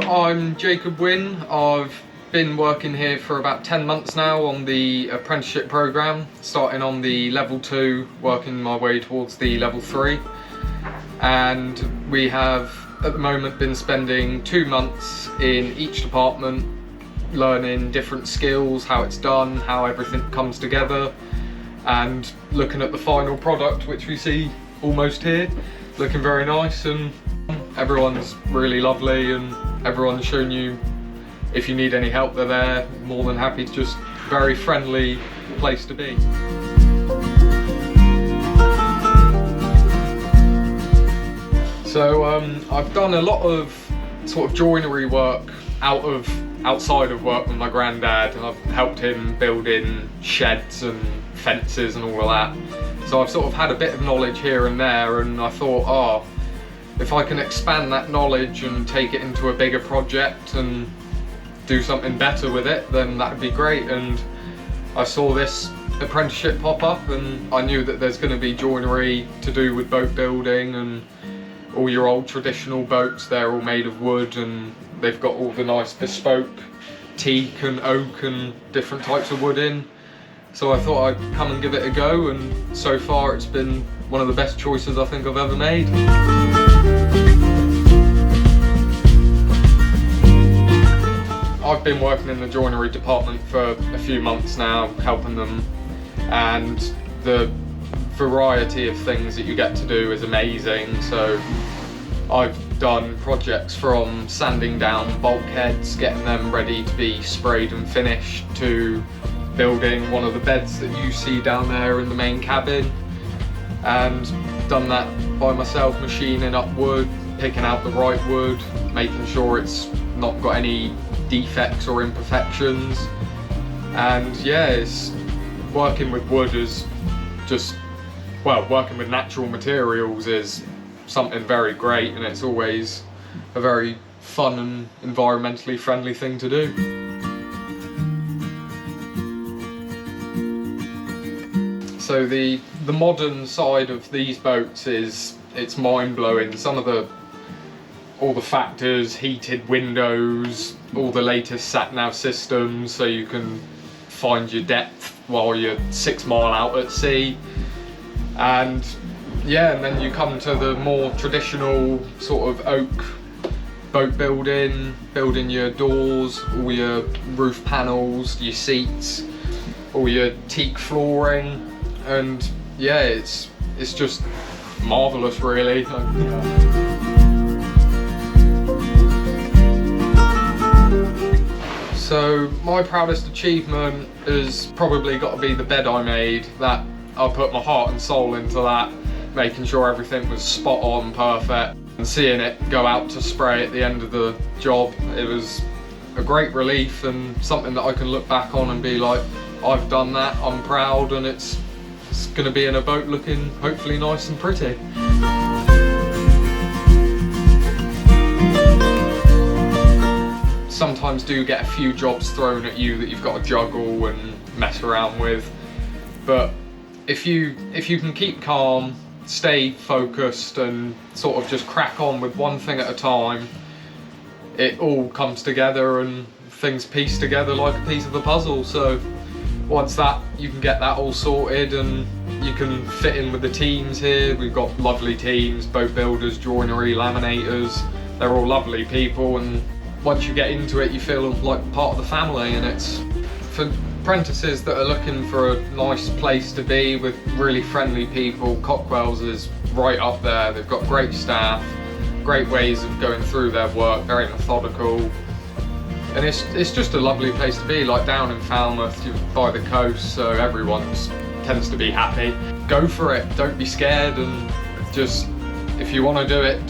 I'm Jacob Wynn. I've been working here for about 10 months now on the apprenticeship programme, starting on the level 2, working my way towards the level 3. And we have at the moment been spending 2 months in each department learning different skills, how it's done, how everything comes together, and looking at the final product, which we see almost here, looking very nice, and everyone's really lovely and everyone's shown you if you need any help they're there, more than happy to just very friendly place to be. So I've done a lot of sort of joinery work outside of work with my granddad, and I've helped him build in sheds and fences and all of that. So I've sort of had a bit of knowledge here and there, and I thought, if I can expand that knowledge and take it into a bigger project and do something better with it, then that would be great. And I saw this apprenticeship pop up, and I knew that there's going to be joinery to do with boat building, and all your old traditional boats, they're all made of wood, and they've got all the nice bespoke teak and oak and different types of wood in. So I thought I'd come and give it a go, and so far it's been one of the best choices I think I've ever made. I've been working in the joinery department for a few months now, helping them, and the variety of things that you get to do is amazing. So I've done projects from sanding down bulkheads, getting them ready to be sprayed and finished, to building one of the beds that you see down there in the main cabin, and done that by myself, machining up wood, picking out the right wood, making sure it's not got any defects or imperfections. And yeah, it's working with wood is just, well, working with natural materials is something very great, and it's always a very fun and environmentally friendly thing to do. So the modern side of these boats it's mind-blowing. Some of all the factors, heated windows, all the latest sat-nav systems, so you can find your depth while you're 6 miles out at sea. And yeah, and then you come to the more traditional sort of oak boat building your doors, all your roof panels, your seats, all your teak flooring. And yeah, it's just marvellous, really. So my proudest achievement has probably got to be the bed I made. That I put my heart and soul into that, making sure everything was spot on, perfect, and seeing it go out to spray at the end of the job, it was a great relief, and something that I can look back on and be like, I've done that, I'm proud, and it's going to be in a boat looking hopefully nice and pretty. Sometimes do get a few jobs thrown at you that you've got to juggle and mess around with, but if you can keep calm, stay focused, and sort of just crack on with one thing at a time, it all comes together and things piece together like a piece of a puzzle. So once you can get that all sorted, and you can fit in with the teams here. We've got lovely teams, boat builders, joinery, laminators, they're all lovely people, and once you get into it you feel like part of the family. And it's for apprentices that are looking for a nice place to be with really friendly people, Cockwells is right up there. They've got great staff, great ways of going through their work, very methodical, and it's just a lovely place to be. Like down in Falmouth, you're by the coast, so everyone tends to be happy. Go for it, don't be scared, and just if you want to do it,